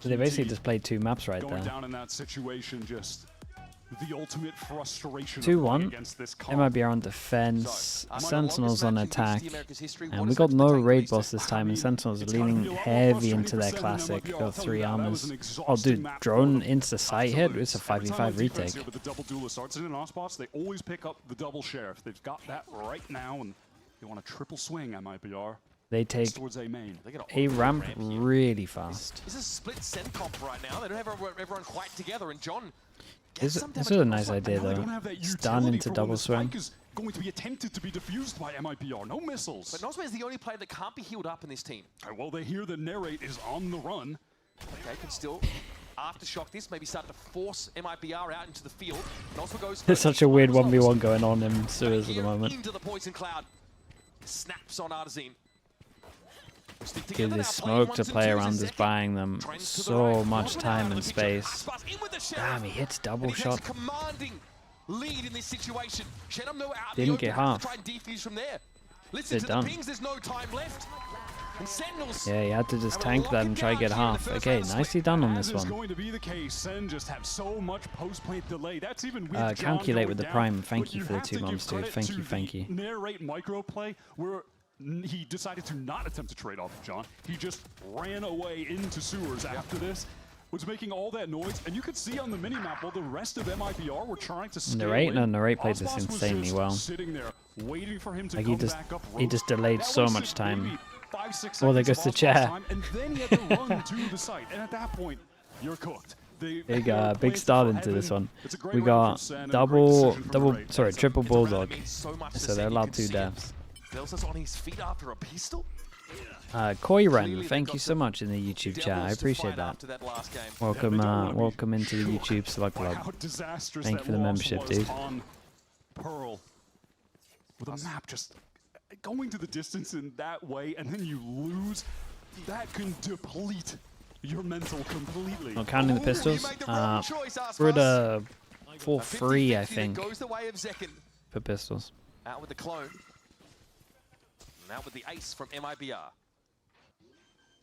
So they basically just played two maps right going there. down in that situation, just the ultimate frustration 2-1. against this comp. MIBR on defense, Sentinels on attack, and we got What no is raid expectations? boss this time, and Sentinels are It's gotta be leaning a lot more heavy frustrating into for their Sen than classic. MIBR. I'll Got tell 3 you that. That was armors. an Oh exhausting dude, map for drone them. into sight hit. It's a Every time on 5v5 defense retake. here with the double duelist starts in our spots, they always pick up the double sheriff. They've got that right now, and they want a triple swing at MIBR. They take Towards A main. a ramp really fast. This is a split Sen comp right now. They don't have everyone quite together, and John. This is a nice idea They don't though. have that Stun utility into for when double the spike swing. is going to be attempted to be defused by MIBR. No missiles. But Nosway is the only player that can't be healed up in this team. Well, they hear the narrate is on the run. Okay, can still aftershock this, maybe start to force MIBR out into the field. Nosway goes. There's such a weird 1v1 going on in sewers at the moment. Into the poison cloud. Snaps on Artazine. Dude, this smoke to play around is buying them so much time and space. Damn, he hits double shot. Lead in this situation. Didn't get half. Try and defuse from there. Listen to the pings, there's no time left. And Sentinels. Yeah, he had to just tank that and try to get half. Okay, nicely done on this one. Going to be the case. Sen just have so much post-plant delay. That's even with calculate with the down. prime. Thank But you for the have 2 to months, give dude. credit Thank to you, thank the you. Narrate micro play where he decided to not attempt to trade off of John. He just ran away into sewers after this. Was making all that noise, and you could see on the minimap while the rest of MIBR were trying to scale Narrate? No, in, Narrate played this Osmos was insanely just well. Sitting there, waiting for him to Like come back up he just delayed That so was much time. maybe 5-6 Oh, there seconds goes the of Osmos chair. time, and then he had to run to the site, and at that point, you're cooked. Big start into this one. We got triple bulldog. So they're allowed 2 deaths. Velsa's on his feet after a pistol. Koiren, thank you so much in the YouTube chat. I appreciate that. Welcome into the YouTube Slug Club. Thank you for the membership, dude. Pearl, with a map just going to the distance in that way, and then you lose. That can deplete your mental completely. Not counting the pistols. We're at a 4-3, I think, for pistols. Out with the clone. Now with the ace from MIBR.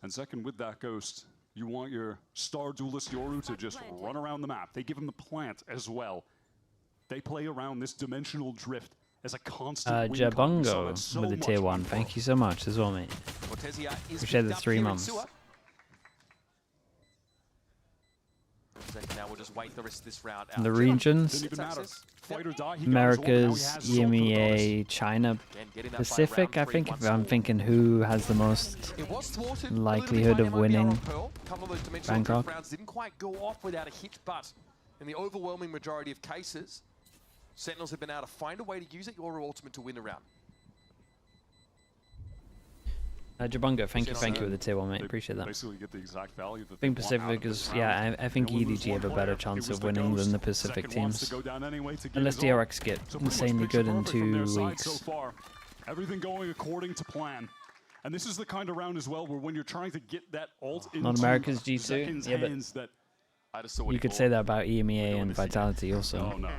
And second, with that ghost, you want your star duelist Yoru to just run around the map. They give him the plant as well. They play around this dimensional drift as a constant win con. So Jabungo so with the much tier fun 1. for Thank them. you so much as well, mate. Appreciate the 3 months. Now we'll just wait the rest of this round out. The regions, Didn't even matter. Fight or die, he got his order. Now he Americas, has his ultimate bonus. EMEA, China, Pacific, I think, if I'm thinking who has the most likelihood of winning Bangkok. Rounds didn't quite go off without a hit, but in the overwhelming majority of cases, Sentinels have been able to find a way to use it, your ultimate to win a round. Jabungo, thank you with the tier 1, mate. They Appreciate that. basically get the exact value that I think they want out Pacific of is, this yeah, round. I think They will lose EDG have a one better player. chance It was of the winning than the Ghost. Pacific Second wants teams. to go down anyway to get Unless his the ult. RX get So pretty much insanely picture good in perfect from their 2 side weeks. So far. Everything going according to plan. And this is the kind of round as well where when you're trying to get that ult into Non-America's G2? Zekin's Yeah, but hands that You could say that about EMEA and Vitality also. No.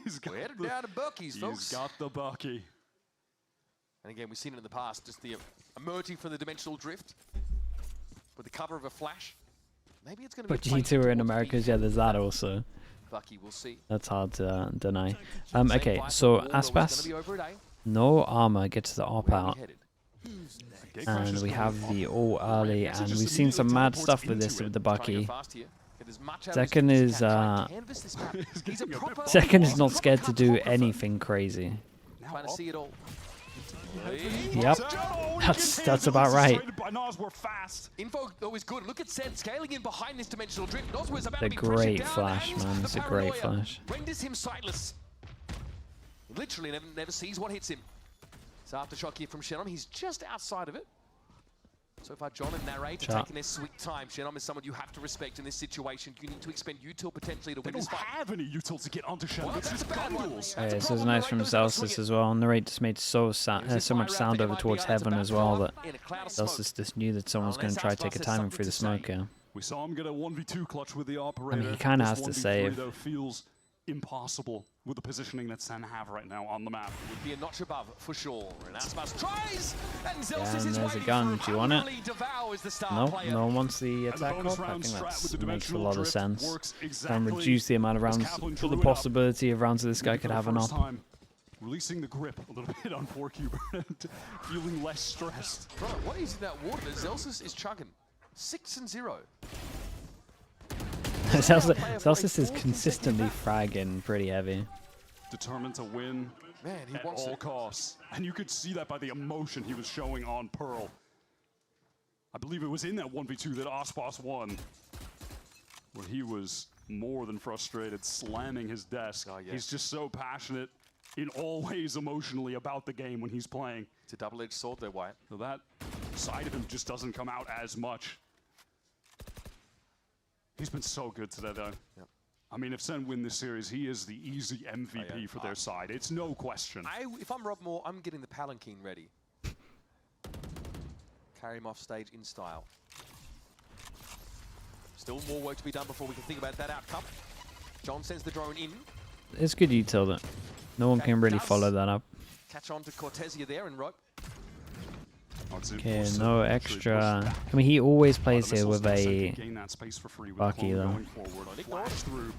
He's got We're headed down to Bucky's, folks. He's got the Bucky. And again, we've seen it in the past, just the emerging from the dimensional drift with the cover of a flash. Maybe it's going to be. But G2 are in Americas, yeah, there's that also. Bucky, we'll see. That's hard to deny. Okay, so Aspas, no armor, gets the op out. And we have the all early, and we've seen some mad stuff with this with the Bucky. Second is Second is not scared to do anything crazy. Yep, that's about right. Info always good. Look at Sen scaling in behind this dimensional drift. Nosway is about It's to a be pressured great down, flash, and man. the It's a great paranoia flash. renders him sightless. Literally never sees what hits him. It's aftershock here from Shenom. He's just outside of it. So far, John and Narrate are taking their sweet time. Shenom is someone you have to respect in this situation. You need to expend util potentially to win this fight. They don't have any util to get onto Shenom. Well, It's that's just a bad one. Gundles. Okay, this is nice from Celsius as well. Narrate just made so much sound over towards heaven as well that Celsius just knew that someone's going to try to take a timing through the smoke here. We saw him get a 1v2 clutch with the operator. I mean, he kind of This has to 1v3 save. though feels impossible with the positioning that Sen have right now on the map. Would be a notch above for sure. And Aspas tries, and Yeah, Zelsis and is there's a waiting gun. for Do you want it? Hungry devours the star No, player. no one wants the attack bonus up. I round think strat with the that makes a dimensional lot of drift sense. works And exactly reduce the amount of as rounds Kaplan for drew the it up. possibility of rounds that this guy Maybe could for have the an first up. time, releasing the grip a little bit on 4Cuber and feeling less stressed. Bro, what is in that water that Zelsis is chugging? 6-0. Celsius is consistently fragging pretty heavy. Determined to win Man, he at wants all it. costs. And you could see that by the emotion he was showing on Pearl. I believe it was in that 1v2 that Aspas won, where he was more than frustrated, slamming his desk. Oh, yeah. He's just so passionate in all ways emotionally about the game when he's playing. It's a double-edged sword there, Wyatt. So that side of him just doesn't come out as much. He's been so good today, though. Yep. I mean, if Sen win this series, he is the easy MVP for their side. It's no question. If I'm Rob Moore, I'm getting the palanquin ready. Carry him off stage in style. Still more work to be done before we can think about that outcome. John sends the drone in. It's good you told it. No one can really follow that up. Catch on to Cortesia there and rope. Okay, no extra. I mean, he always plays here with a Bucky, though.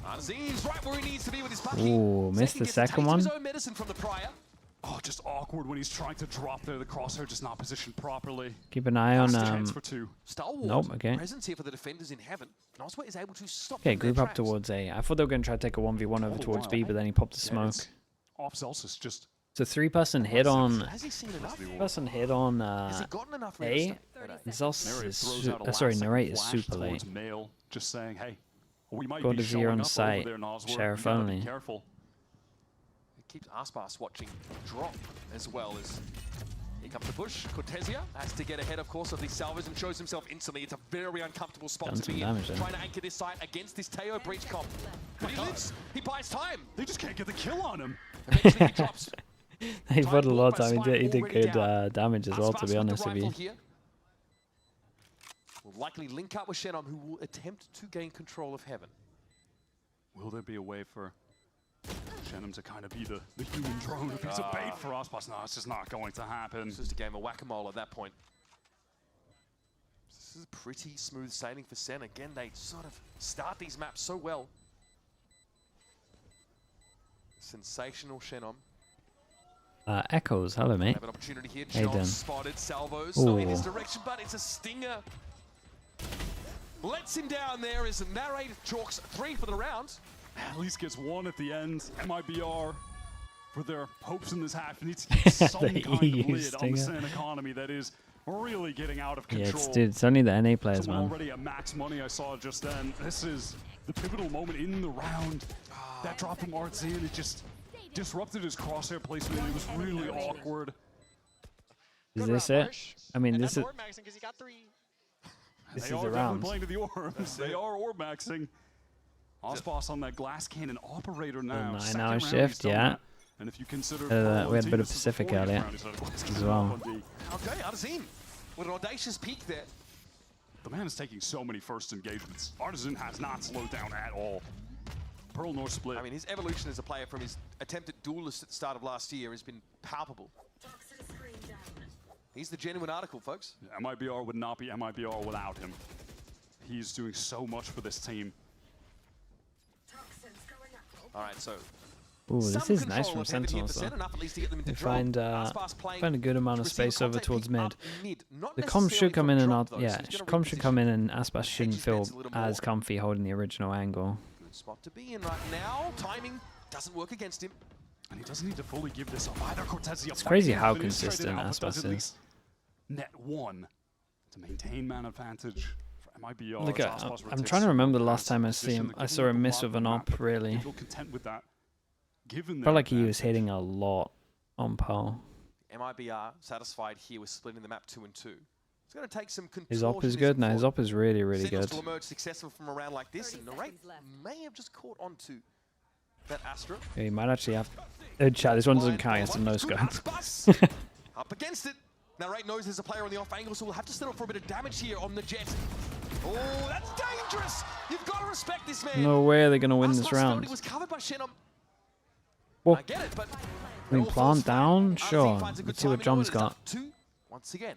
Azim's right where he needs to be with his Bucky. Ooh, missed the second one. His own medicine from the prior. Oh, just awkward when he's trying to drop there. The crosshair just not positioned properly. Keep an eye on. Chance for two. Stalwart. Nope. Okay. Presence here for the defenders in heaven. Nosway is able to stop. Okay, them in their group up tracks. towards A. I thought they were going to try to take a 1v1 over towards B, but then he popped the smoke. Off Celsius just. It's a 3-person hit on. Has he seen enough? Person hit on Has he gotten enough? A. Zelsis is sorry, Narrate is super late. Mail, just saying, hey, we might Go be to showing zero on up site. over there, Nosworth. Sheriff You gotta be only. Careful. He keeps Aspas watching drop as well as here comes the push. Cortesia has to get ahead, of course, of these salvos and shows himself instantly. It's a very uncomfortable spot Done to some be in. damage, Trying to anchor this site against this Teo breach comp. But he lives. He buys time. They just can't get the kill on him. Eventually he drops. He put a lot of time. Spike He did already good down. damage as well, to Aspas be honest the with you. rifle here. Will likely link up with Shenom, who will attempt to gain control of heaven. Will there be a way for Shenum to kind of be the human drone, a piece of bait for Aspas? No, it's just not going to happen. It's just a game of whack-a-mole at that point. This is pretty smooth sailing for Sen. Again, they sort of start these maps so well. Sensational Shenom. Echoes, hello mate. Have an opportunity here. Hey, John Dan. spotted salvos, not in his Ooh. direction, but it's a stinger. Lets him down there as Narrate chalks 3 for the round. At least gets one at the end. MIBR, for their hopes in this half, needs to keep some The kind of EU lid on the stinger. Sen economy that is really getting out of Yeah, control. it's only the NA players, Someone man. already at max money I saw just then. This is the pivotal moment in the round. That drop from RZ, and it just disrupted his crosshair placement. It was really awkward. Is this it? I mean, this is. This They is are the definitely round. playing to the orbs. They are orb maxing. Osboss on that glass cannon operator now. 9 Second hour round he's shift, done yeah. that. And if you consider We had a bit of Pacific earlier as well. Okay, Artisan with an audacious peek there. The man is taking so many first engagements. Artisan has not slowed down at all. Pearl North split. I mean, his evolution as a player from his attempt at duelist at the start of last year has been palpable. He's the genuine article, folks. MIBR would not be MIBR without him. He's doing so much for this team. All right, so Ooh, this some is nice control from of Heaven here Sentinels, for Sen, though. enough at least to get them into They drop. find Aspas playing a good amount of to receive space over contact towards pick mid. up mid. Not The comms should necessarily come from in and drop, out. though, Yeah, so he's gonna comms should come reposition. in, and Aspas shouldn't his feel bets a little as more. comfy holding the original angle. Good spot to be in right now. Timing doesn't work against him. And he doesn't need to fully give this up either. Cortezia. It's crazy how Administrated consistent Alpha does Aspas at is. least net one to maintain man advantage for MIBR. Look, as I'm Aspas trying rotates to remember the from last time I position. see him. They're I giving saw up him miss lot with of an the op, map, but really. they feel content with that. Given Felt their like he was advantage. hitting a lot on Pearl. MIBR satisfied here with splitting the map 2 and 2. It's going to take some His op is contortionism good. No, for his op is really, really Sentinels good. to emerge successful from a round like this, and Narrate may have just caught onto that Astra. Yeah, he might actually have. Oh, chat, this one doesn't count against a no scope. Aspas up against it. Now, Ray knows there's a player on the off angle, so we'll have to settle for a bit of damage here on the Jet. Oh, that's dangerous! You've got to respect this man. No way they're gonna win this round. He was covered by Shenum. Whoa. I get it, but I mean, plant down? Sure. Let's see what John's got. Once again.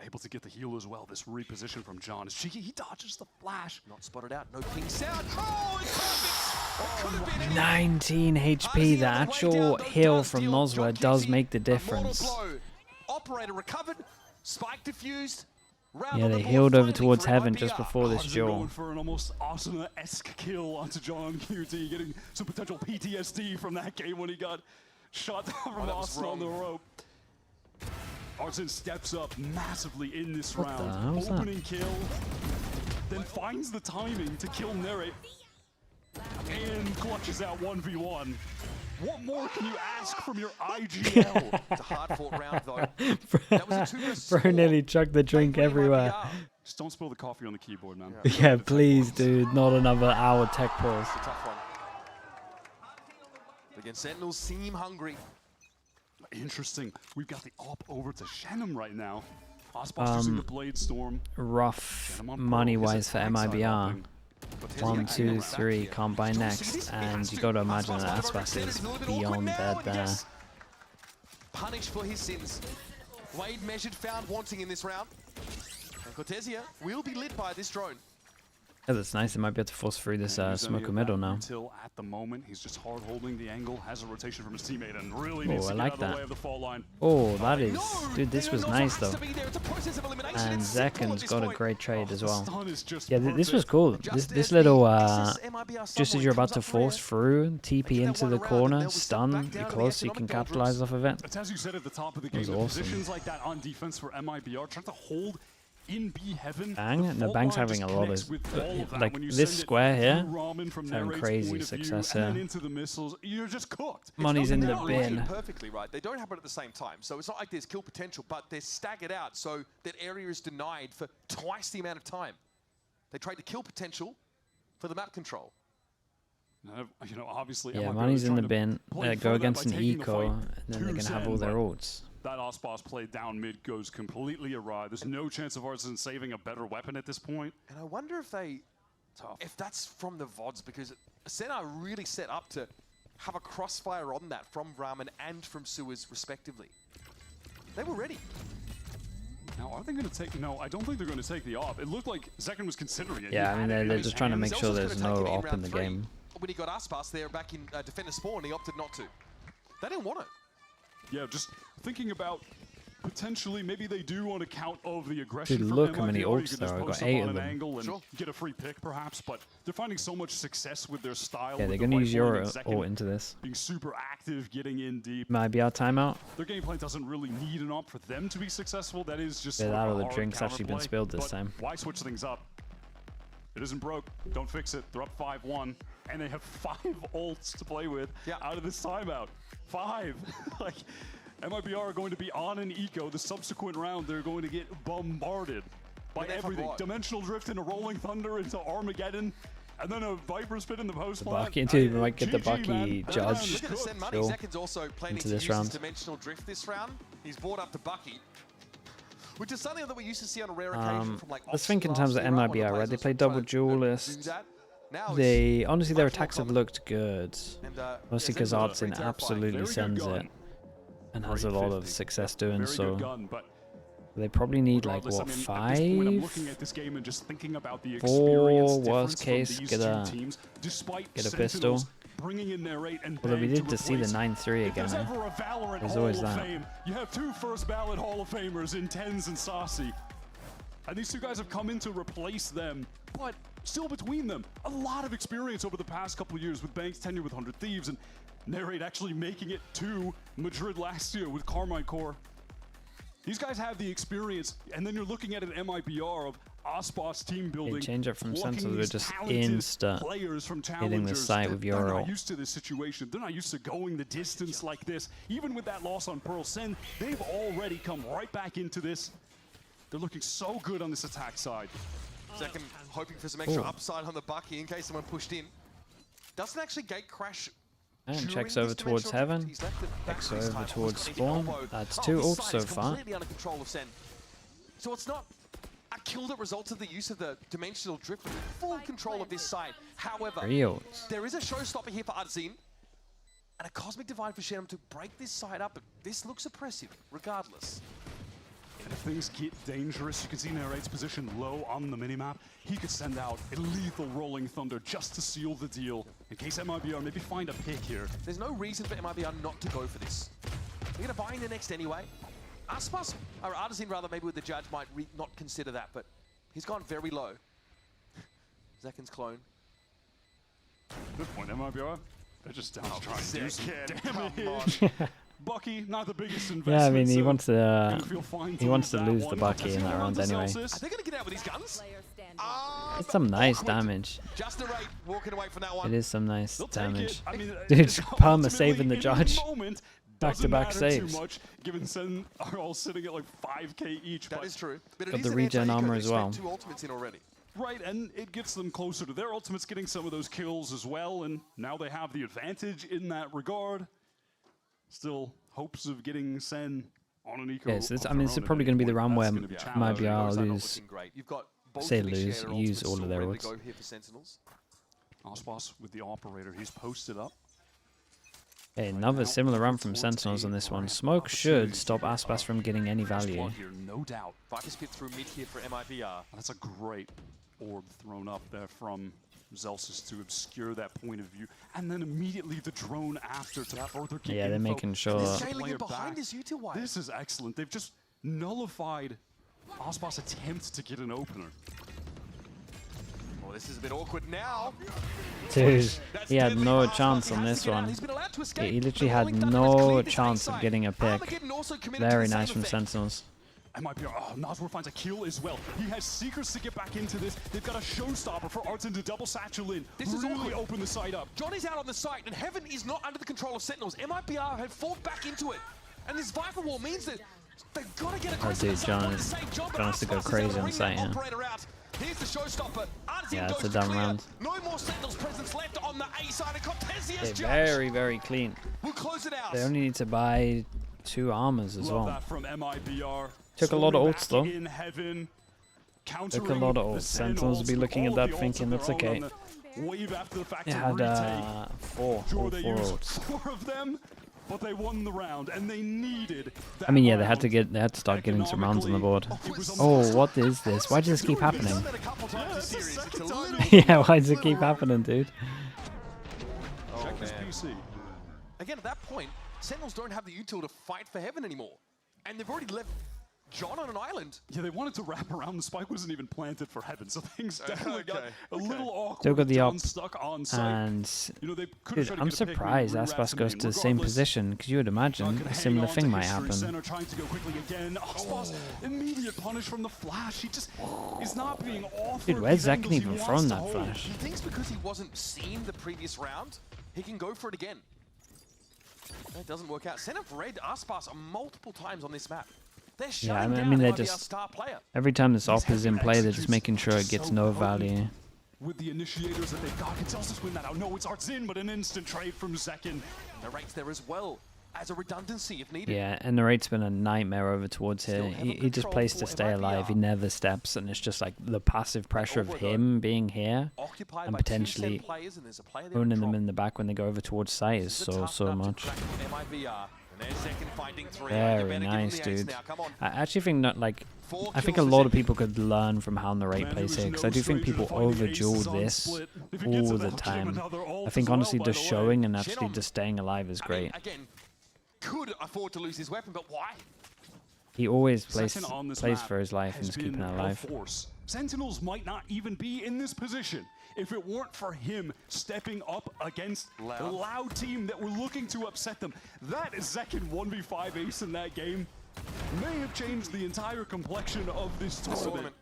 Able to get the heal as well. This reposition from John is cheeky. He dodges the flash. Not spotted out. No ping sound. Oh, it's perfect. It could have been 19 HP. The actual heal from Nozwa does make the difference. Operator recovered. Spike diffused. Yeah, they healed over towards heaven just before this duel. Going for an almost Asuna-esque kill onto John QT, getting some potential PTSD from that game when he got shot down from Austin on the rope. Arsene steps up massively in this round, opening kill, then finds the timing to kill Neri, and clutches out 1v1. What more can you ask from your IGL? It's a hard-fought round, though. That was a 2-4. Bro nearly chucked the drink everywhere. Just don't spill the coffee on the keyboard, man. Yeah, please, dude. Not another hour tech pause. It's a tough one. Again, Sentinels seem hungry. Interesting. We've got the op over to Shenum right now. Osboss using the Blade Storm. Rough money-wise for MIBR. 1, 2, 3, can't buy next, and you got to imagine that Aspas is beyond dead there. Punished for his sins. Wade measured, found wanting in this round. And Cortesia will be lit by this drone. Yeah, that's nice. They might be able to force through this smoker middle now. Until at the moment, he's just hard holding the angle, has a rotation from his teammate, and really Oh, needs to I get like out of the that. way of the fault line. Oh, that is... Dude, this was nice, though. And Zekin's got a great trade as well. Yeah, this was cool. This little... just as you're about to force through, TP into the corner, stun, you're close, so you can capitalize off of it. It's as you said at the top of the game, positions like that on defense for MIBR, trying to hold in B heaven. Bang? No, Bang's having a lot of... Like, this square here, having crazy success here. Into the missiles, you're just cooked. Money's in the bin. Perfectly right. They don't happen at the same time, so it's not like there's kill potential, but they're staggered out, so that area is denied for twice the amount of time. They trade the kill potential for the map control. You know, obviously, yeah, money's in the bin. Go against an eco, and then they're going to have all their ults. That Osboss play down mid goes completely awry. There's no chance of Arsene saving a better weapon at this point. And I wonder if if that's from the VODs, because SEN are really set up to have a crossfire on that from Ramen and from Sewers, respectively. They were ready. Now, are they going to take... No, I don't think they're going to take the op. It looked like Zekin was considering it. Yeah, I mean, they're just trying to make sure there's no op in the game. When he got Aspas there back in Defender Spawn, he opted not to. They didn't want it. Yeah, just thinking about potentially maybe they do on account of the aggression. Dude, from look how MIBR. many ults there are. I got 8 of them. Angle and get a free pick perhaps, but they're finding so much success with their style. Yeah, they're going to use your ult into this. Being super active, getting in deep. MIBR timeout. Their gameplay doesn't really need an op for them to be successful. That is just that or the drink's actually been spilled this time. Why switch things up? It isn't broke. Don't fix it. They're up 5-1, and they have 5 ults to play with out of this timeout. 5. Like, MIBR are going to be on an eco. The subsequent round, they're going to get bombarded by everything. Dimensional Drift into Rolling Thunder into Armageddon, and then a Viper Spit in the post plant. Bucky, might get the Bucky judge Look at the send money. Zekin's also planning to use his Dimensional Drift this round. He's brought up to Bucky, which is something that we used to see on a rare occasion from like... Let's think in terms of MIBR, right? They play double duelist. They honestly, their attacks have looked good. Mostly because Arsene absolutely sends it and has a lot of success doing so. They probably need like what, 5? 4 worst case, get a pistol. Although we did just see the 9-3 again. There's always that. You have 2 first ballot Hall of Famers in Tens and Saucy. And these 2 guys have come in to replace them, but still between them, a lot of experience over the past couple of years with Banks' tenure with 100 Thieves and Narrate actually making it to Madrid last year with Carmine Core. These guys have the experience, and then you're looking at an MIBR of Osboss team building. Change up from Sentinels, we're just insta hitting the site with Euro. They're not used to this situation. They're not used to going the distance like this. Even with that loss on Pearl Sen, they've already come right back into this. They're looking so good on this attack side. Zekin hoping for some extra upside on the Bucky in case someone pushed in. Doesn't actually gate crash And checks over towards heaven. Checks over towards spawn. That's 2 ults so far. Under control of Sen. So it's not a kill that results of the use of the dimensional drift, but full control of this side. However, 3 ults. there is a showstopper here for Arzin, and a Cosmic Divide for Shenum to break this side up, but this looks oppressive, regardless. And if things get dangerous, you can see Narrate's position low on the minimap. He could send out a lethal Rolling Thunder just to seal the deal, in case MIBR maybe find a pick here. There's no reason for MIBR not to go for this. They're going to buy in the next anyway. Aspas, or Arzin rather, maybe with the judge might not consider that, but he's gone very low. Zekin's clone. At this point, MIBR, they're just down to try and do some Zekin, damage. Bucky, not the biggest investment. Yeah, I mean, he so wants to that lose one. the Bucky in that round anyway. Are they going to get out with these guns? It's some nice damage. Just a rate walking away from that one. It is some nice They'll take damage. it. I mean, Dude, it's Perma ultimately saving the in judge. moment, Back-to-back doesn't matter saves. Too much, given Sen are all sitting at like 5k each. That but is true. But it Got is the an regen anti-eco. armor They as spent well. 2 ultimates in already. Right, and it gets them closer to their ultimates, getting some of those kills as well, and now they have the advantage in that regard. Still, hopes of getting Sen on an eco. Yes, of I mean, their it's own at probably any going to be the point. round where That's gonna be challenging. MIBR Those are not lose. looking great. You've got both Say of the lose, shared use ultimates all of their still ready to ults. go here for Sentinels. Aspas with the operator, he's posted up. Okay, another similar run from Sentinels on this one. Smoke should stop Aspas from getting any value. Here, no doubt. Viper spit through mid here for MIBR. That's a great orb thrown up there from Zelsis to obscure that point of view, and then immediately the drone after to further keep Yeah, they're info. making sure. They're Uh, scaling Player in behind back. this util wire. This is excellent. They've just nullified Aspas' attempt to get an opener. Oh, this is a bit awkward now. Dude, That's he had deadly no for Aspas. chance He on has this to get out. one. He's been allowed to escape. He literally The had Rolling Thunder has no cleared this chance backside. of getting a pick. Armageddon also committed to Very the nice same from effect. Sentinels. MIBR, Nazwar finds a kill as well. He has secrets to get back into this. They've got a showstopper for Artin to double satchel in. This is really awkward. open the site up. Johnny's out on the site, and Heaven is not under the control of Sentinels. MIBR have fought back into it, and this Viper wall means that they've got to get across dude, the site. John Want is the same job, but going to go Aspas is crazy able to on ring site, that yeah. operator out. Here's the showstopper. Arzin Yeah, goes it's a to dumb clear. round. No more Sentinels presence left on the A side, and Cortez They're judge very, very clean. will close it out. They only need to buy 2 armors as Love well. that from MIBR. Took a lot of Swarming ults, though. back in heaven, Took a lot of ults. Sentinels will be looking at that thinking that's okay. Wave after the fact It to had retake. 4, Sure, all they 4 used ults. 4 of them, but they won the round, and they needed that I mean, yeah, they had round. to start getting some rounds on the board. It was Oh, what is this? Why does this keep He's happening? done that a couple times this series. It's a little Yeah, why does it keep happening, dude? Oh, Check his man. PC. Again, at that point, Sentinels don't have the util to fight for Heaven anymore. And they've already left John on an island. Yeah, they wanted to wrap around. The spike wasn't even planted for heaven, so things definitely got a little awkward. Still got the John up. stuck on site. And You know, they could've dude, tried to I'm get a pick, surprised rewrap Aspas some goes in. to the same Regardless, position, because you would imagine John a can hang similar on thing to might history. happen. Center trying to go quickly again. Aspas, immediate punish from the flash. He just is not being offered. Dude, where's these Zekin angles he even wants thrown to that hold. flash? He thinks because he wasn't seen the previous round, he can go for it again. That doesn't work out. Sen have read Aspas multiple times on this map. They're Yeah, shutting I down mean, they're MIBR's just star player. every time this op is in play, they're just Executes making sure it gets so no potent value. With the initiators that they've got, can Celsius win that out? No, it's Artzin, but an instant trade from Zekin. The rates there as well as a redundancy if needed. Yeah, and the rate's been a nightmare over towards Still here. heaven He just control plays to for stay alive. He MIBR. never steps, and it's just like the passive pressure of Over, though. him being here Occupied and by 2 potentially Sen players, and there's a player there owning in them drop. in the back when they go over towards site is This is a so, tough so nut to much. crack for MIBR. And there's Second finding 3. You Very better give him nice, the ace dude. now. Come on. I actually think that, like, 4 I think a kills for lot of Zekin. people could learn from how the rate Man, plays there here, was because I do think no people stranger to finding overduel aces on this split. If he gets all it, the they'll give time. another ult I think as well, honestly by just the way. showing and actually Shenum, just staying alive is I mean, great. again, could afford to lose his weapon, but why? He always plays Second on this plays map for his life and has just keeping been it a alive. force. Sentinels might not even be in this position if it weren't for him stepping up against the loud team that were looking to upset them. That is Zekin 1v5 ace in that game. May have changed the entire complexion of this tournament.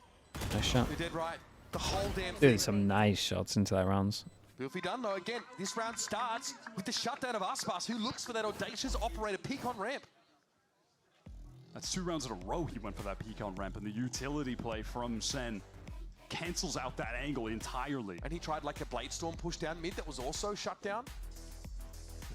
Nice shot. You're dead right. The whole damn thing. Doing some nice shots into that rounds. Filthy done though. Again, this round starts with the shutdown of Aspas, who looks for that audacious operator peek on ramp. That's 2 rounds in a row he went for that peek on ramp, and the utility play from Sen cancels out that angle entirely. And he tried like a Blade Storm push down mid that was also shut down.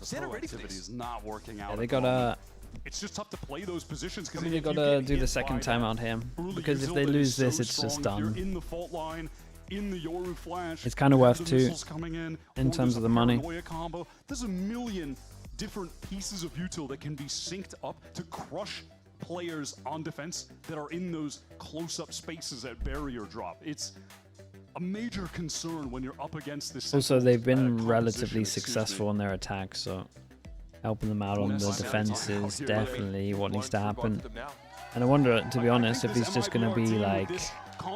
Sentinel ready for proactivity this. is not working out. Yeah, at they the moment. gotta. It's just tough to play those positions I mean, they gotta do the second time out here, because if they lose this, it's just done. In the fault line, in the Yoru flash, It's kind of worth two in terms of the money. Combo. There's a million different pieces of util that can be synced up to crush players on defense that are in those close-up spaces at barrier drop. It's a major concern when you're up against this. Also, they've been composition, relatively successful in their attacks, so helping them out on the defense is definitely what needs to happen. And I wonder, to be honest, if he's just going to be like,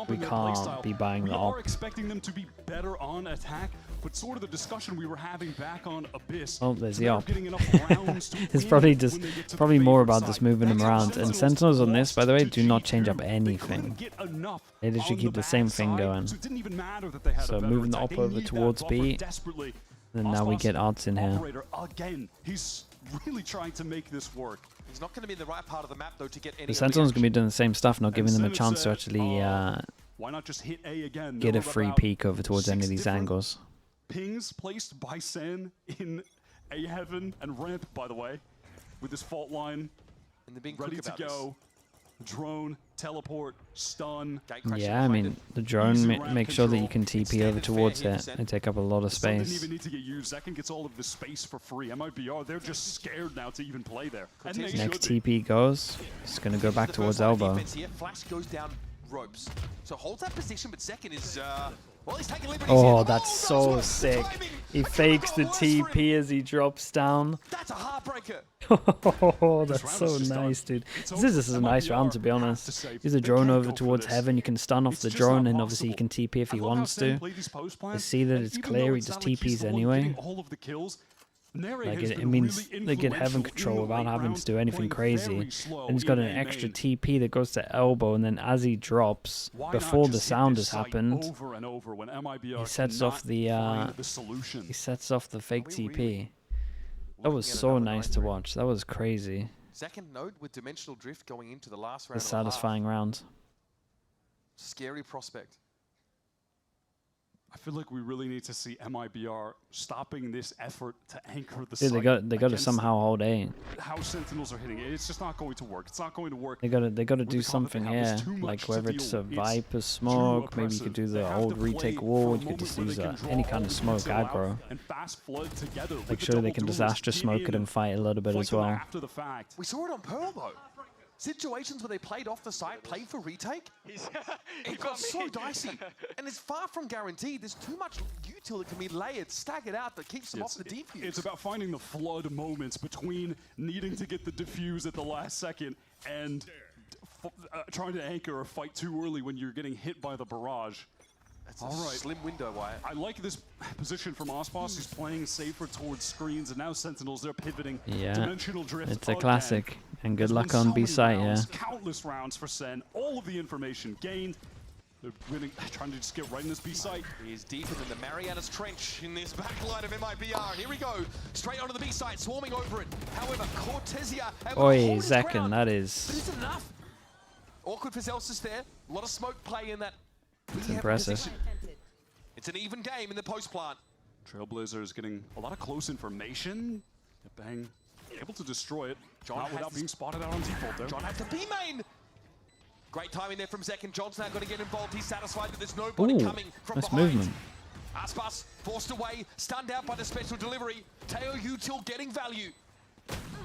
we can't be buying the op. We are expecting them to be better on attack, but sort of the discussion we were having back on Abyss. Oh, there's the op. Getting enough rounds to It's win probably when just they get to the probably more favorite about just side. moving them That's around. how And Sentinels on this, by the way, do not change up They anything. couldn't get enough They literally on keep the same thing backside, going. so it didn't even matter that they had So a better moving the attack. op They over need that towards buffer B. desperately. And now we Osmos, get odds in here. operator again. He's really trying to make this work. He's not going to be in the right part of the map, though, to get any The of Sentinel's the going to be doing the same stuff, not giving them a Senate chance to said, actually why not just hit A again? get There a were free about peek over towards any of 6 these different angles. pings placed by Sen in A heaven and ramp, by the way, with this fault line And they're being ready quick to about go. Drone, teleport, stun. this. Gatecrash Yeah, I behind mean, it. the drone Easy make ramp sure that you control. can TP over Standard fare towards here for it. Sen. They take up a lot of Sun didn't space. even need to get used. Second gets all of the space for free. MIBR, they're just scared now to even play there. And they Next should be. TP goes. It's going to go back The towards first line of elbow. defense here. Flash goes down ropes. So holds that position, but second is, well, he's taking liberties Oh, here. that's so the sick. timing. He I couldn't fakes have the gone worse for him. TP as he drops down. That's a heartbreaker. Oh, that's round so is just done. nice, dude. It's This is over. a nice MIBR round, to be have honest. to say Use a they drone can't over go for towards this. heaven. You can stun off It's the just drone, not and obviously he possible. can TP if he I love how wants Sen to. play these post plans, They see that and it's even clear, though he it's just not like he's TPs the one anyway. getting all of the kills, Nere Like has it been means really they get heaven influential in control the without late having to rounds, do anything playing crazy. very slow And he's got in an A extra main. TP that goes to elbow, and then as he drops, Why not before the just hit sound this has site happened, over and over when MIBR he sets off cannot the find solution. he sets off the fake we TP. really That was looking at so another nice 9-3? to watch. That was crazy. Second node with dimensional drift going into the last The round. of the half. satisfying round. Scary prospect. I feel like we really need to see MIBR stopping this effort to anchor the Dude, site they got to against somehow hold A. how Sentinels are hitting it. It's just not going to work. It's not going to work. They got to with do the comp that something they have. here, It's too much like to whether it's deal a with. It's Viper too smoke, maybe you could do oppressive. the They have old to retake play wall, for a you could just moment use where they can any draw kind of all smoke util out aggro. and fast flood together with Make the sure they double can duels. disaster Get smoke it in, and fight a little bit fight as them well. after the fact. We saw it on Pearl, though. Situations where they played off the site, played for retake, it got so dicey. And it's far from guaranteed. There's too much util that can be layered, staggered out that keeps them off the defuse. It's about finding the flood moments between needing to get the defuse at the last second and trying to anchor or fight too early when you're getting hit by the barrage. That's a All right. slim window, Wyatt. I like this position from Osmos. He's playing safer towards screens, and now Sentinels, they're pivoting. Yeah, Dimensional drift it's a again. classic. And good There's luck been on so B many site, yeah. rounds, countless rounds for Sen. All of the information gained. They're winning, trying to just get right in this B site. He is deeper than the Marianas Trench in this backline of MIBR. Here we go, straight onto the B side, swarming over it. However, Cortesia able to Oi, hold his Zekken, ground. that But is is it enough? Awkward for Celsius there. A lot of smoke play in that. It's impressive. Position. It's an even game in the post plant. Trailblazers getting a lot of close information. Bang, able to destroy it. John Not has without this- being spotted out on default there. John has the B main. Great timing there from Zekken. John's now going to get involved. He's satisfied that there's nobody Ooh, coming from nice behind. movement. Aspas forced away, stunned out by the special delivery. Teo Util getting value.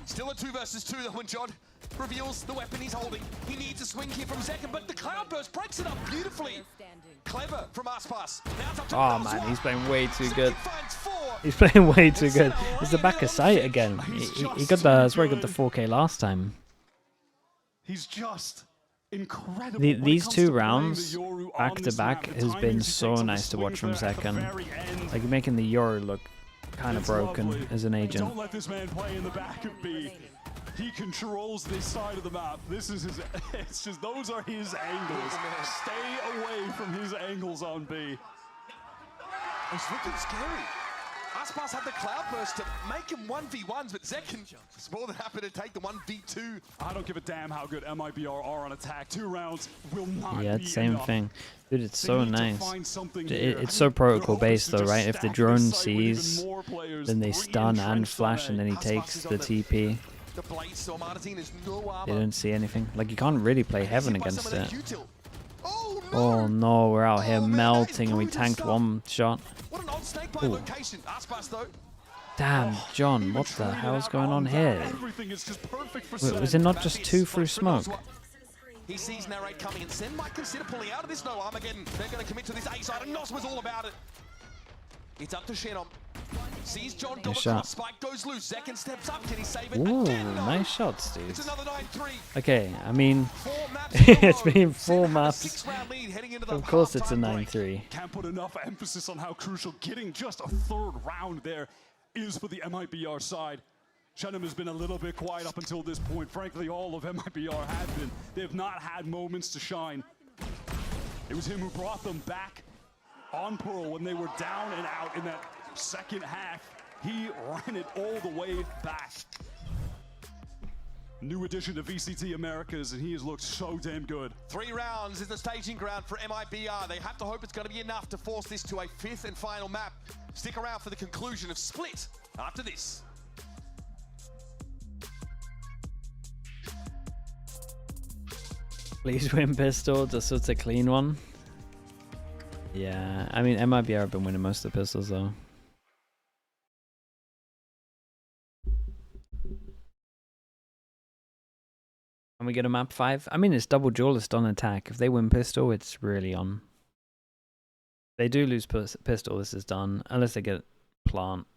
Still a 2 versus 2 though when John reveals the weapon he's holding. He needs a swing here from Zekken, but the Cloudburst breaks it up beautifully. Clever from Aspas. Now it's up to Oh Bell's man, one. he's playing way too Zekken good. finds 4. He's playing way too good. It's the back of sight again. He got the, I swear he got the 4K last time. He's just incredible. These two rounds, back to back, has been so nice to watch from Zekken. Like making the Yoru look kind of broken as an agent. Don't let this man play in the back of B. He controls this side of the map. This is his. It's just those are his angles. Stay away from his angles on B. It's looking scary. Aspas had the cloudburst to make him 1v1s, but Zekin is more than happy to take the 1v2. I don't give a damn how good MIBR are on attack. 2 rounds will not Yeah, be it's same enough. thing. Dude, it's They so need to nice. find something It's here. so protocol their hope is based to though, just right? If the stack drone this site with even sees, more players, then they stun and re-entrenched flash, on and then he Aspas takes is the on the- TP. The blade, so Martin has no They armor. don't see anything. Like, you can't really play He's heaven hit by against some of it. their Q-tilt. Oh no! Oh no, we're out here Oh, man, that is melting and we brutal tanked stuff. one shot. What an odd snake bite Ooh. location. Aspas though. Damn, John, Even what the traded hell's out going on that. here? Everything is just perfect for Wait, was Sen. it not just 2 through smoke? He sees Narrate coming and Sen might consider pulling out of this no Armageddon. They're going to commit to this A side and Nos was all about it. It's up to Shenom. Sees John go shot. across, spike goes loose, Zekin steps up, can he save it? Ooh, Again, no. nice shots, dude. It's another 9-3. Okay, I mean, 4 maps in a it's row. been 4 Sen have a maps. 6-round lead heading into the Of course it's a halftime break. 9-3. Can't put enough emphasis on how crucial getting just a 3rd round there is for the MIBR side. Shenham has been a little bit quiet up until this point. Frankly, all of MIBR have been. They have not had moments to shine. It was him who brought them back on Pearl when they were down and out in that second half. He ran it all the way back. New addition to VCT Americas, and he has looked so damn good. 3 rounds is the staging ground for MIBR. They have to hope it's going to be enough to force this to a 5th and final map. Stick around for the conclusion of Split after this. Please win pistol, just so it's a clean one. Yeah, I mean, MIBR have been winning most of the pistols though. Can we get a map 5? I mean, it's double duelist on attack. If they win pistol, it's really on. If they do lose pistol, this is done. Unless they get plant,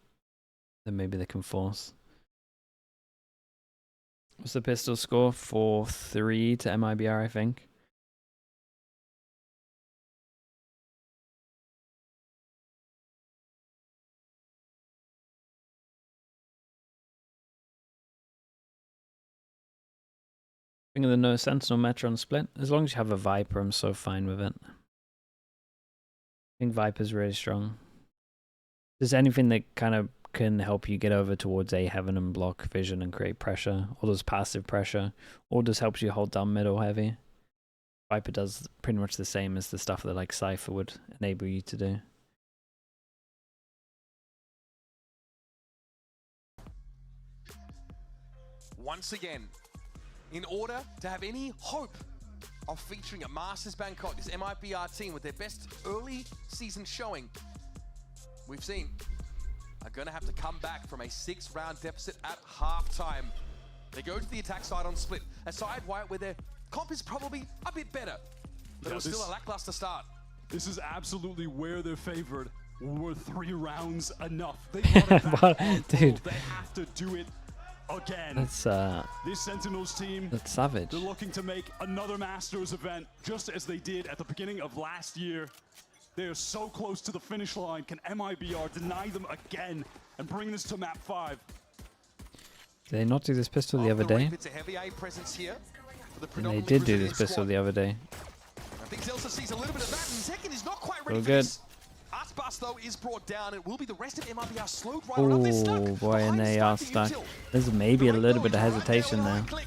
then maybe they can force. What's the pistol score? 4-3 to MIBR, I think. Think of the no Sentinel Metro on split. As long as you have a Viper, I'm so fine with it. I think Viper's really strong. There's anything that kind of can help you get over towards A heaven and block vision and create pressure, or does passive pressure, or just helps you hold down middle heavy. Viper does pretty much the same as the stuff that like Cypher would enable you to do. Once again, in order to have any hope of featuring a Masters Bangkok, this MIBR team with their best early season showing, we've seen, are going to have to come back from a 6-round deficit at halftime. They go to the attack side on split, a side where their comp is probably a bit better, but it was still a lackluster start. This is absolutely where they're favored. Were 3 rounds enough? They got it back What? on Dude. Pearl. They have to do it again. That's This Sentinels team, savage. they're looking to make another Masters event, just as they did at the beginning of last year. They are so close to the finish line. Can MIBR deny them again and bring this to map 5? Did they not do this pistol the other day? It's a heavy A presence here for the And they predominantly did do Brazilian this pistol squad. the other day. I think Zelsa sees a little bit of that, and Zekin is not quite ready So for good. this. Aspas, though, is brought down. It will be the rest of MIBR slowed right on. They're stuck Oh boy, and behind they are starting stuck. util. There's maybe a The little right bit of goal is right hesitation with a there. right click.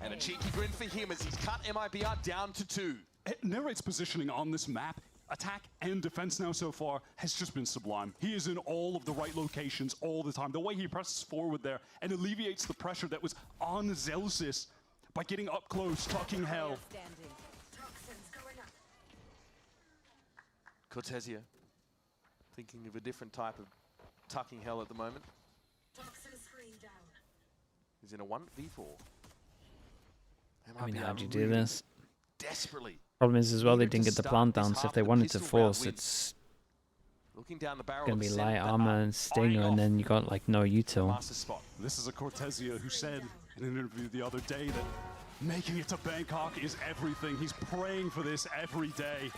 And a cheeky grin for him as he's cut MIBR down to 2. Narrate's positioning on this map, attack and defense now so far, has just been sublime. He is in all of the right locations all the time. The way he presses forward there and alleviates the pressure that was on Zelsis by getting up close, talking hell. Cortesia, thinking of a different type of tucking hell at the moment. He's in a 1v4. I mean, how'd you do this? Desperately Problem is as well, they needed didn't to get the start plant this down, so half if they with a wanted to pistol round force, win. it's looking down the barrel gonna of be Sen light that armor are and stinger, eyeing and then off you got like no the util. master spot. This is a Cortesia who said in an interview the other day that making it to Bangkok is everything. He's praying for this every day.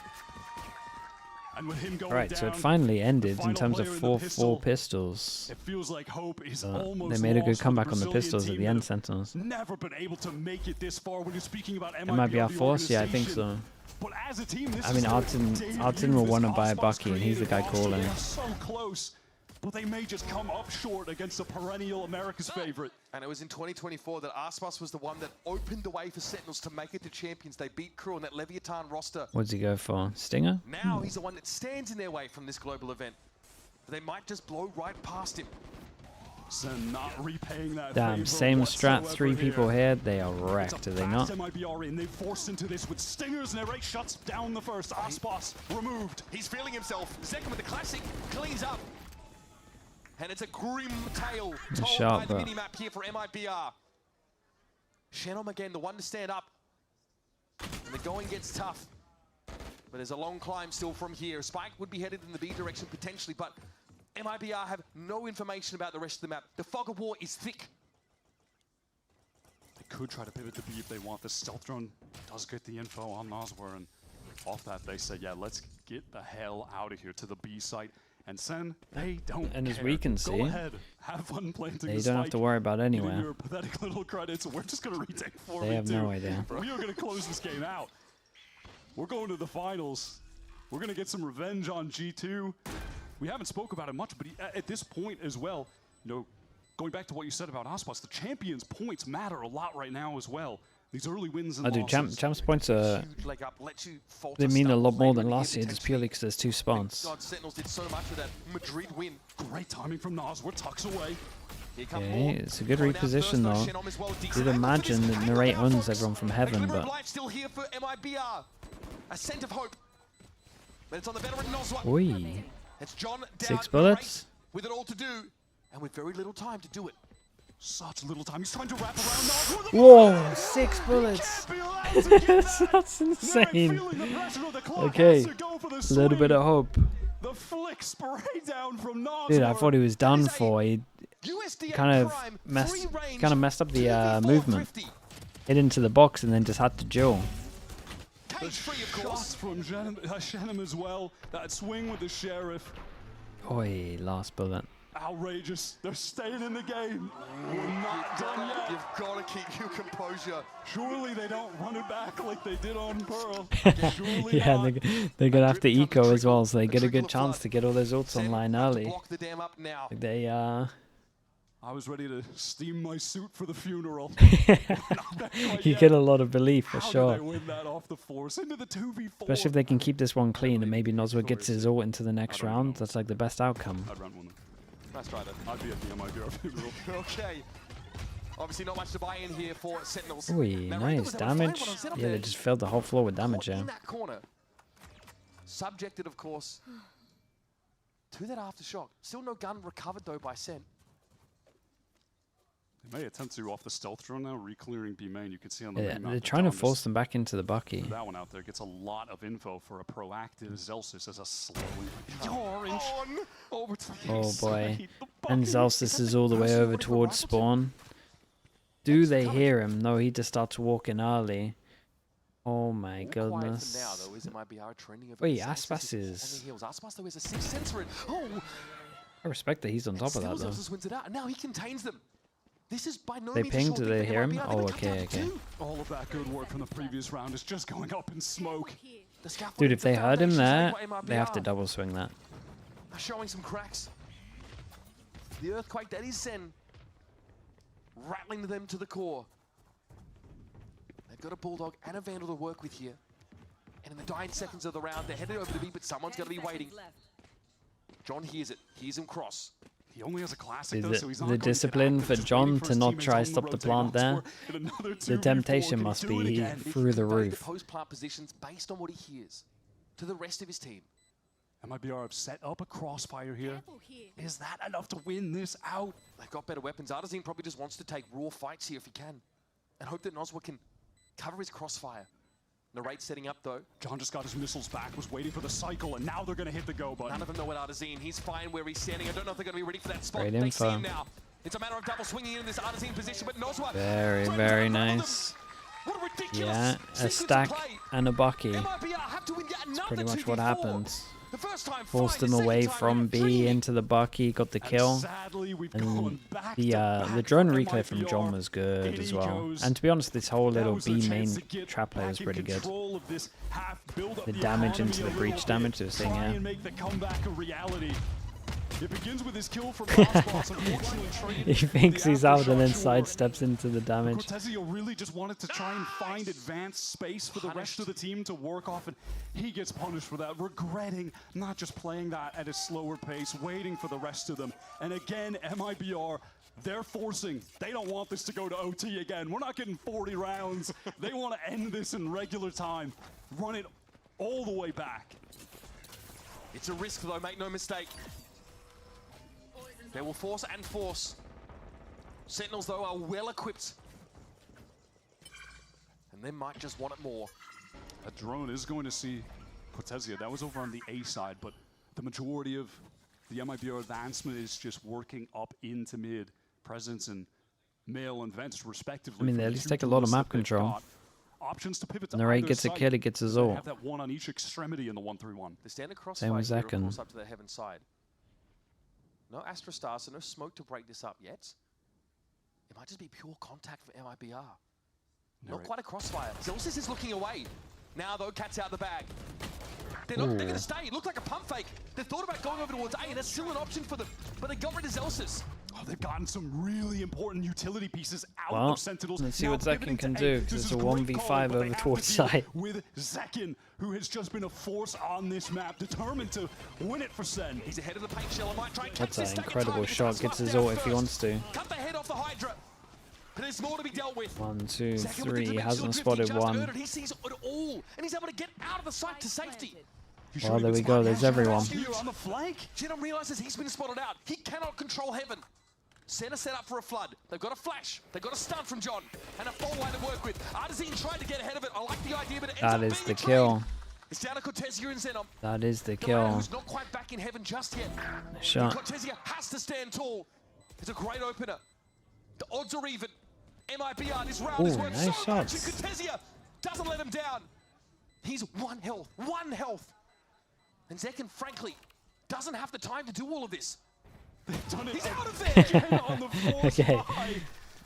And with him going Right, down, so it finally ended in final terms of player in the 4-4 pistol, pistols. it feels like hope is almost They made a good lost for comeback on the Brazilian pistols at team the that end, have Sentinels. Never been able to make it this far when you're speaking about MIBR the force? Yeah, I think organization. so. But as a team, this I is mean, their Artin debut. will This want to buy Aspas Bucky, and he's the guy created roster, calling. they are so close but they may just come up short against a perennial America's favorite. And it was in 2024 that Aspas was the one that opened the way for Sentinels to make it to champions. They beat Crew on that Leviathan roster. What's he go for? Stinger? Now he's the one that stands in their way from this global event. But they might just blow right past him. SEN not repaying that Damn, favor same strat, whatsoever 3 people here. here. They are wrecked, are they not? MIBR in, they forced into this with stingers, and Narrate shuts down the first. Aspas removed. He's feeling himself. Second with the classic, cleans up. And it's a grim tale told shot, by the but- minimap here for MIBR. Shannon again, the one to stand up. And the going gets tough. But there's a long climb still from here. Spike would be headed in the B direction potentially, but MIBR have no information about the rest of the map. The fog of war is thick. They could try to pivot to B if they want. The stealth drone does get the info on Noswar, and off that they say, yeah, let's get the hell out of here to the B site. And SEN, they don't And as care. we can see, Go ahead, have fun planting They the don't have spike. to worry about Give anywhere. your pathetic little credits. We're just going to retake 4v2. They have no idea. We are going to close this game out. We're going to the finals. We're going to get some revenge on G2. We haven't spoke about it much, but at this point as well, you know, going back to what you said about Aspas, the champions' points matter a lot right now as well. These early wins and I do. losses. Champs points are. Huge leg up, lets you falter They mean a start lot more later than in the last year, year, just purely because there's 2 spawns. God, Sentinels did so much with that Madrid win. Great timing from Noswar, tucks away. Here come Okay, more. it's a good Going out reposition first, though. Shenom as well. You'd Decent angle to imagine this. that Angle Narrate now, owns folks. everyone from A heaven, glimmer of but. life still here for MIBR. A scent of hope. But it's on the veteran Noswar. Oi. It's John down 6 in the bullets? race with it all to do, and with very little time to do it. Such little time. He's trying to wrap around Noswar. Whoa, 6 bullets. Can't be allowed to get that. That's Narrate insane. feeling the pressure of the clock, Okay, has to go for the a little bit swing. of hope. The flick spray down from Noswar. Dude, I thought he was done is a for. He USDA kind of Prime, messed, free range, kind of messed up the 2v4 movement. thrifty. Hit into the box and then just had to duel. Cage free, of Shots course. from Shannon as well. That swing with the sheriff. Oi, last bullet. Outrageous. They're staying in the game. We're not done yet. You've got to keep your composure. Surely they don't run it back like they did on Pearl. Surely Yeah, not. they're gonna have to Drip comes eco as well, so they the get a trickle good of chance flood. to get all those ults Sen online have to early. block the dam up now. They I was ready to steam my suit for the funeral. you get a lot of belief for How sure. did they win that off the force into the 2v4? Especially if they can keep this one clean and maybe Noswar gets his ult into the next don't round. know. That's like the best outcome. I'd run one. Nice try, though. I'd be at the MIBR funeral. Okay. Obviously not much to buy in here for Sentinels. Oi, Now, nice Raiders have a damage. fine one on setup Yeah, they there. just filled the whole floor with damage, Caught yeah. in that corner. Subjected, of course, to that aftershock. Still no gun recovered, though, by Sen. They may attempt to off the stealth drone now, re-clearing B main. You can see on the Yeah, minimap they're that trying to John force just them back into the Bucky. threw that one out there gets a lot of info for a proactive Zelsis as a slowing orange over to the Oh inside. boy. The And Bucky. Zelsis is all the way over towards spawn. Do they hear him? No, he just starts walking early. Oh my All quiet for now, goodness. though, is MIBR trending over Wait, the Zelsis Aspas on is- the heels. Aspas, though, is a 6 sensor in. Oh! I respect that he's on top of that Still though. Zelsis wins it out, and now he contains them. This is by no They means a ping, short do thing they for hear him? MIBR. They Oh, would come down okay, to okay. 2. All of that good work from the previous round is just going up in smoke. The scaffolding, Dude, if the they heard him foundations there, laid by they have to MIBR double swing that. are showing some cracks. The earthquake that is Sen, rattling them to the core. They've got a Bulldog and a Vandal to work with here. And in the dying seconds of the round, they're headed over to B, but someone's going to be waiting. John hears it. Hears him cross. He only has a classic Dude, though, so he's not the going to get discipline active, for just John waiting to his not teammates try on stop the rotate. plant there. Noswar in another The 2v4. temptation Can he must do be it he- again? through the Vary roof. post-plant positions based on what he hears to the rest of his team. MIBR have set up a crossfire here. Is that enough to win this out? They've got better weapons. Artazine probably just wants to take raw fights here if he can. And hope that Noswar can cover his crossfire. Narrate setting up though. John just got his missiles back, was waiting for the cycle, and now they're going to hit the go button. None of them know what Artazine. He's fine where he's standing. I don't know if they're going to be ready for that spot. Great They see info. him now. It's a matter of double swinging in this Artazine position, but Noswar. Very, threatens very to unravel them. nice. What a ridiculous Yeah, a sequence of stack play. and a Bucky. MIBR have to win yet another Pretty much what 2v4. happens. The first time Forced 5, the him second away time from B 3. into the Bucky, got the And kill. sadly, we've And gone back the to back drone for reclear from MIBR. John was good In as he well. goes. And to be honest, this whole That little was the B chance main to get trap play back was in pretty good. control of this half, build up The the damage economy into a the little breach bit, damage they were seeing try here. and make the comeback a reality. It begins with his kill from Boss, unfortunately. He thinks he's out and then sidesteps into the damage. Cortezio really just wanted to try and find advanced space for the rest of the team to work off, and he gets punished for that, regretting not just playing that at a slower pace, waiting for the rest of them. And again, MIBR, they're forcing. They don't want this to go to OT again. We're not getting 40 rounds. They want to end this in regular time. Run it all the way back. It's a risk though, make no mistake. They will force and force. Sentinels though are well equipped. And they might just want it more. A drone is going to see Cortezia. That was over on the A side, but the majority of the MIBR advancement is just working up into mid. Presence and male and vents respectively. I mean, they at least take a lot of map control. Options to pivot to Narrate gets a kill, he gets his ult. Have that one on each extremity in the 1-3-1. They stand across Same with of Zekken. course, up to the heaven side. No Astra Star, so no smoke to break this up yet. It might just be pure contact for MIBR. Not quite a crossfire. Zelsis is looking away. Now though, cat's out the bag. They're going to stay. It looked like a pump fake. They thought about going over towards A, and that's still an option for them. But they got rid of Zelsis. Oh, they've gotten some really important utility pieces out of Sentinels. Let's see what Zekken can do, because it's a 1v5 over towards side. With Zekken, who has just been a force on this map, determined to win it for Sen. He's ahead of the paint shell and might try and That's an incredible shot. Gets his ult if he wants to. Cut the head off the Hydra. But there's more to be dealt with. 1, 2, 3. He hasn't spotted one. He sees it all, and he's able to get out of the sight to safety. Well, there we go. There's everyone. On the flank. Genom realizes he's been spotted out. He cannot control heaven. Sen are set up for a flood. They've got a flash. They've got a stun from John. And a full line to work with. Artazine tried to get ahead of it. I like the idea, but it ends That up is being the a kill. trade. It's down to Cortezia and Zenom. That is the The kill. man who's not quite back in heaven just yet. Shot. Cortezia has to stand tall. It's a great opener. The odds are even. MIBR this round is worth nice so much, shots. and Cortezia doesn't let him down. He's 1 health. 1 health. And Zekken, frankly, doesn't have the time to do all of this. They've done it. He's out of there! On the force Okay. by.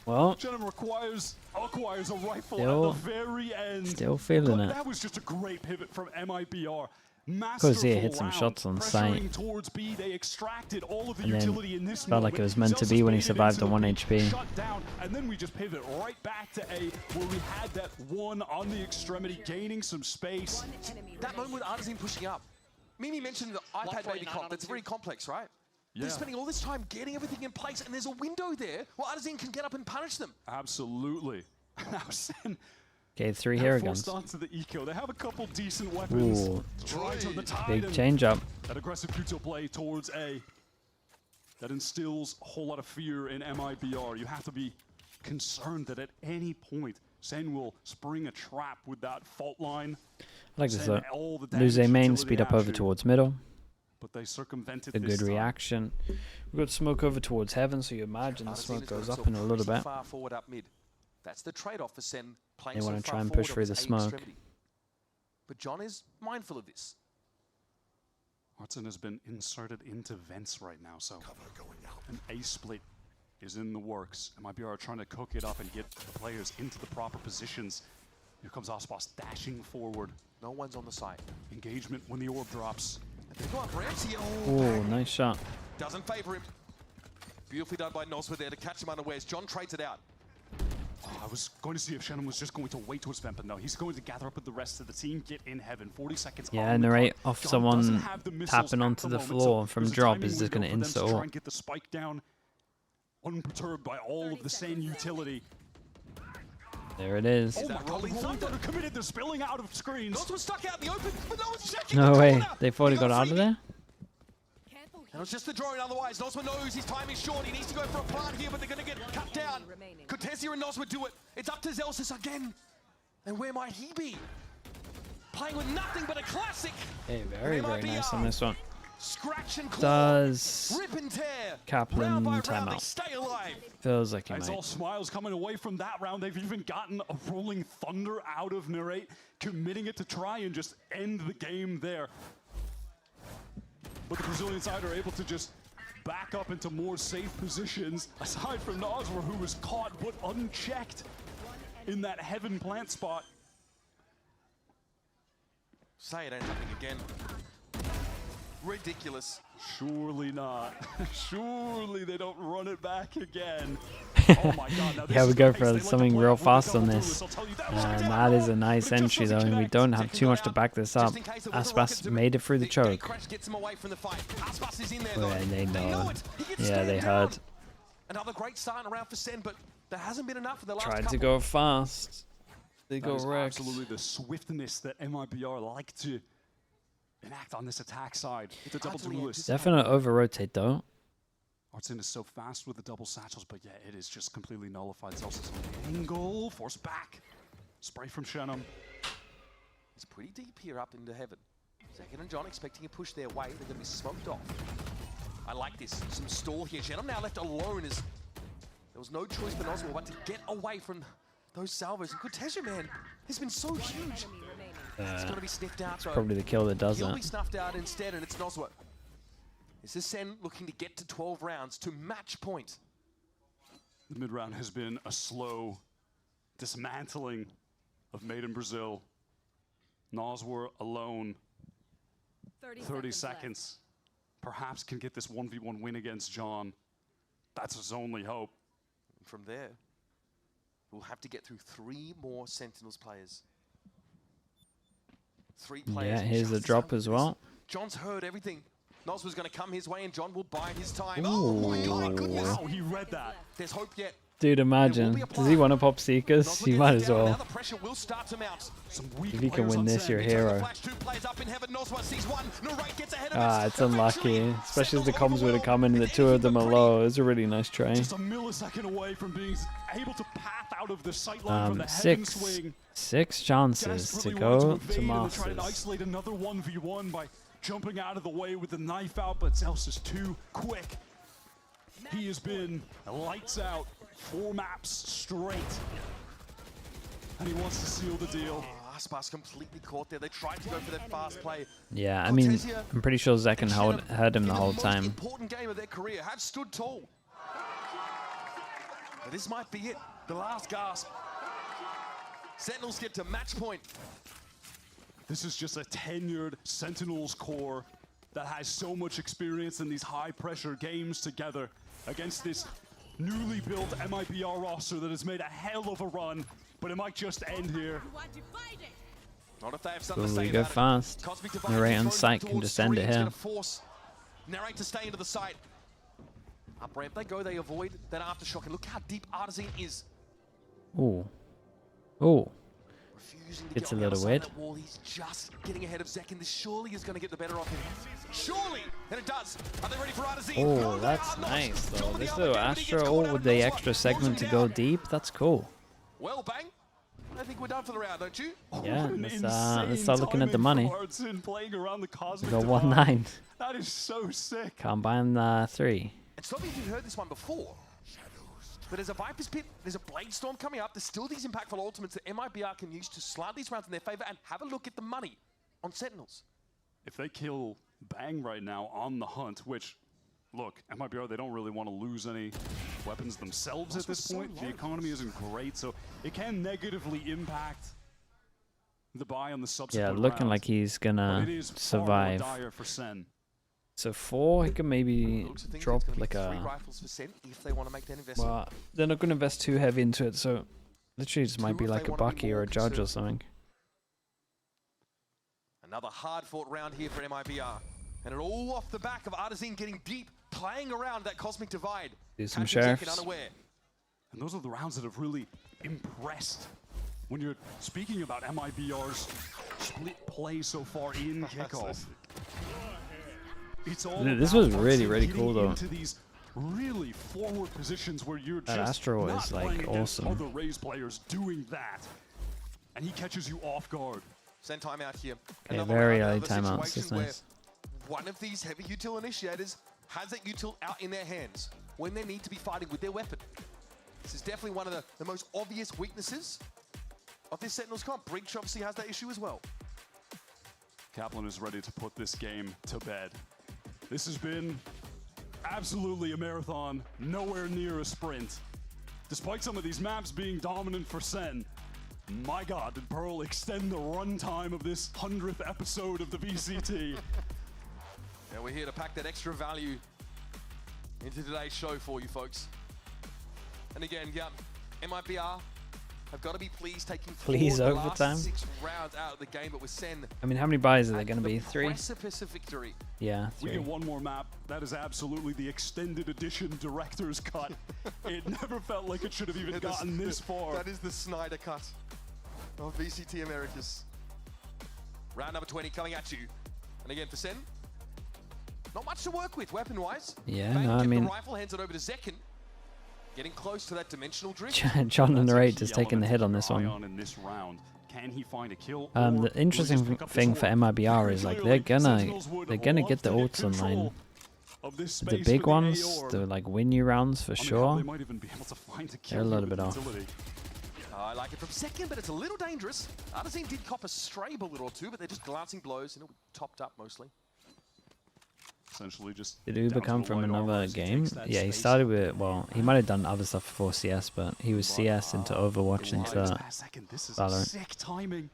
Well, Genom acquires a rifle Still- at the very end. still feeling But it. that was just a great pivot from MIBR. Cortezia hit some Masterful shots on round. sight. Pressuring towards B, they extracted all of the And then utility in this felt like moment. it was meant to be when he Zelsis survived baited on 1 into the HP. shut down, and then we just pivot right back to A, where we had that one on the extremity, gaining some space. That moment with Artazine pushing up. Mimi mentioned the iPad baby comp. That's very complex, right? Yeah. They're spending all this time getting everything in place, and there's a window there where Artazine can get up and punish them. Absolutely. Now Sen okay, 3 hero forced guns. onto the eco. They have a couple decent weapons. Ooh. Try to the tide Big and change up. that aggressive Puto play towards A. That instills a whole lot of fear in MIBR. You have to be concerned that at any point, Sen will spring a trap with that fault line. I like this Send though. all the Lose a damage main, utility speed up at over you. towards middle. But they circumvented A this good time. reaction. We've got smoke over towards heaven, so you imagine the Artazine smoke has goes got up in a little pretty bit. far forward up mid. That's the trade-off for Sen playing They so wanna far try and forward push on through his the A smoke. extremity. But John is mindful of this. Martin has been inserted into vents right now, so an A split is in the works. MIBR are trying to cook it up and get the players into the proper positions. Here comes Ospas dashing forward. No one's on the site. Engagement when the orb drops. They've got Ramsey. Oh, nice shot. Doesn't favor him. Beautifully done by Noswa there to catch him unawares. John trades it out. Oh, I was going to see if Shannon was just going to wait towards Vamp, but no, he's going to gather up with the rest of the team, get in heaven. 40 seconds Yeah, on the narrate clock. off John someone doesn't have the missiles tapping at onto the moment, floor so from there's a drop timing is just window going to for them insta try ult. and get the spike down unperturbed by all of the Sen utility. There it is. Oh my that god, Rolling Rolling Thunder? Thunder committed, they're spilling out of screens. Noswa stuck out in the open, but no one's checking. No the way. corner. They thought he got out of freebie. there? And it was just the drone otherwise. Noswa knows his time is short. He needs to go for a plant here, but they're going to get cut down. Cortezia and Noswa do it. It's up to Zelsis again. And where might he be? Playing with nothing but a classic. Hey, very nice on this one. Scratch and claw. Does Rip and tear. Kaplan Round by round, they timeout? stay alive. Feels like he It's might. all smiles coming away from that round. They've even gotten a Rolling Thunder out of Narrate, committing it to try and just end the game there. But the Brazilian side are able to just back up into more safe positions, aside from Noswa, who was caught but unchecked in that heaven plant spot. Say it ain't happening again. Ridiculous. Surely not. Surely they don't run it back again. Oh my god. Now Yeah, we this go is the pace for they like something to play real with the fast on double this. duelist, I'll tell you that. And that is a nice But it just entry though, doesn't and we connect. don't have Second too guy much to out. back this up. Just in case it was a Aspas rocket made it through the choke. Crash gets him away from the fight. Aspas is in there Oh, though. and they know. it. He gets Yeah, stared they down. heard. Another great starting around for Sen, but there hasn't been enough for the last Tried couple. to go fast. They That got is wrecked. absolutely the swiftness that MIBR like to enact on this attack side. With the double Utterly duelist. Definite over rotate though. Artsin is so fast with the double satchels, but yeah, it is just completely nullified. Zelsa's angle, force back. Spray from Shenum. It's pretty deep here up into heaven. Second and John expecting a push their way. They're going to be smoked off. I like this. Some stall here. Shenum now left alone as there was no choice for Noswell but to get away from those salvos. And Cortesia, man, has been so huge. It's going to be sniffed out. So Probably the kill that does he'll be it. snuffed out instead, and it's Noswell. This is Sen looking to get to 12 rounds to match point. The mid-round has been a slow dismantling of Made in Brazil. Noswell alone, 30 seconds. Perhaps can get this 1v1 win against John. That's his only hope. And from there, we'll have to get through 3 more Sentinels players. 3 players. Yeah, here's the drop as well. John's heard everything. Nos was going to come his way, and John will buy his time. Oh my god, goodness. Wow, he read that. There's hope yet. Dude, imagine. Does he want to pop Seekers? Noswell He gets might it as down. Now well. the pressure will start to mount. Some weak If he can players win on this, Sen. you're a Into the hero. flash, 2 players up in heaven. Noswell sees one. Narrate gets ahead of Ah, it. it's unlucky. Eventually, Especially as the Sentinels comms would have come in and the overwhelmed. 2 of them are Anything but low. It was a really nice try. Just a millisecond away from being able to path out of the sight line from the heaven Six chances to Desperately go wanted to evade and try to Masters. isolate another 1v1 by jumping out of the way with the knife out, but Zels is too quick. He has been lights out 4 maps straight. And he wants to seal the deal. Oh, Aspas completely caught there. They tried to go for that fast play. Yeah, I mean, I'm pretty sure Zek and Shenum, heard him the in whole most time. important game of their career, have stood tall. But this might be it. The last gasp. Sentinels get to match point. This is just a tenured Sentinels core that has so much experience in these high-pressure games together against this newly built MIBR roster that has made a hell of a run, but it might just end here. Not if they have something to Will say we go about it. fast? Cosmic Divide Narrate on thrown sight can towards just end it screen. It's here. gonna force Narrate to stay into the site. Up ramp they go, they avoid that aftershock, and look how deep Artisan is. Ooh. Ooh. Refusing to It's get a on the little outside weird. of that wall. He's just getting ahead of Zek, and this surely is going to get the better of him. Surely! And it does. Are they ready for Artisan? Oh, No, they that's are not. nice though. John with This the little opportunity Astro gets caught out with of the Noswell. extra Pulls segment to him go down. deep, that's cool. Well, bang. I think we're done for the round, don't you? Yeah, What an let's insane start looking at the timing money. from Artsin playing around the We Cosmic got Divide. 1-9. That is so sick. Combine 3. And stop me if you've heard this one before. But there's a Viper's Pit, there's a Blade Storm coming up, there's still these impactful ultimates that MIBR can use to slant these rounds in their favor, and have a look at the money on Sentinels. If they kill Bang right now on the hunt, which, look, MIBR, they don't really want to lose any weapons themselves at this point. The economy isn't great, so it can negatively impact the buy on the subsequent Yeah, looking rounds. like he's But gonna it is far more survive. dire for Sen. So 4, he can maybe Looks of things, drop it's gonna be like 3 a... rifles for Sen if they want to make that investment. Well, they're not gonna invest too heavy into it, so literally just might 2 be if like they a wanna be Bucky or more a Judge or conservative. something. Another hard-fought round here for MIBR. And it all off the back of Artisan getting deep, playing around that Cosmic Divide. Do some Catching Zek sheriffs. unaware. And those are the rounds that have really impressed when you're speaking about MIBR's split play so far in kickoff. It's all This about was really, really getting cool, though. into these really forward positions where you're That just Astro not is, like, playing against awesome. other Raze players doing that, and he catches you off guard. Send timeout here. Okay, Another very round early of a timeouts, situation that's where nice. one of these heavy util initiators has that util out in their hands when they need to be fighting with their weapon. This is definitely one of the most obvious weaknesses of this Sentinels comp. Breach obviously has that issue as well. Kaplan is ready to put this game to bed. This has been absolutely a marathon, nowhere near a sprint. Despite some of these maps being dominant for Sen, my God, did Pearl extend the runtime of this 100th episode of the VCT. There we're here to pack that extra value into today's show for you folks. And again, yeah, MIBR have got to be pleased taking the overtime. last 6 rounds out of the game, but with Sen. I mean, how many buys are there going to be? 3? Precipice of victory. Yeah, We 3. get one more map. That is absolutely the extended edition director's cut. It never felt like it should have even gotten this far. That is the Snyder cut of VCT Americas. Round number 20 coming at you. And again for Sen, not much to work with weapon-wise. Yeah, Bang, no, I get mean, the rifle, hands it over to Zekin. Getting close to that dimensional drift. John and the That's a Rate key just taking the element hit to on keep this your eye one. on in this round. Can he find a kill? The or will he interesting just pick up the thing for sword? MIBR is like they're Sentinels would gonna love get the to get ults online. control of this The space big for ones, AOR. the like win you rounds for I mean, sure. They might even be able to find a kill They're a little with bit off. utility. I like it from Zekin, but it's a little dangerous. Artazine did cop a stray bullet or two, but they're just glancing blows, and it'll be topped up mostly. Essentially just Did Uber down to come the from light another armor as he game? takes that Yeah, he space. started with, well, he might have done other stuff before CS, but he was CS into Overwatch Wow, into last second, this is Valorant. sick timing.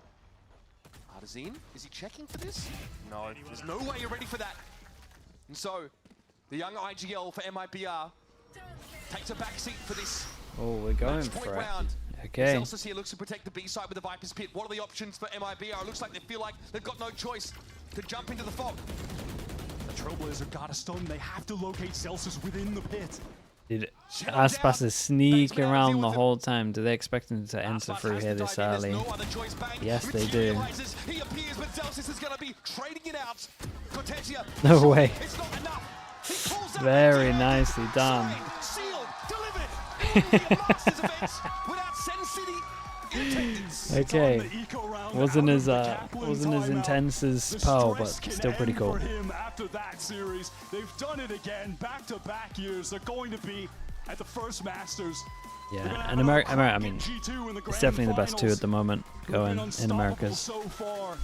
Artazine, is he checking for this? No, there's no way you're ready for that. And so, the young IGL for MIBR takes a backseat for this Oh, we're going match point for it. round. Okay. Celsius here looks to protect the B side with the Viper's Pit. What are the options for MIBR? It looks like they feel like they've got no choice to jump into the fog. The Trailblazer got a stun. They have to locate Celsius within the pit. Did Shut Aspas down. is sneak Thanks, man. around Deal the with it. whole time? Do they expect him to enter Aspas through has here to this dive in. early? There's no other choice. Bang. Yes, they do. Materializes. He appears, but Celsius is going to be trading it out. Cortesia. No way. It's not enough. He pulls out Very the nicely done. Signed, sealed, delivered. The Masters events without Sen City in attendance. Okay. The eco round Wasn't out as of the Kaplan wasn't as timeout. intense as The Pearl, but stress can still pretty end cool. for him after that series. They've done it again, back-to-back years. They're going to be at the first Masters. Yeah, They're gonna have and another I mean, crack in G2 in the it's grand definitely the best two finals. at the moment They've going been in unstoppable Americas. so far.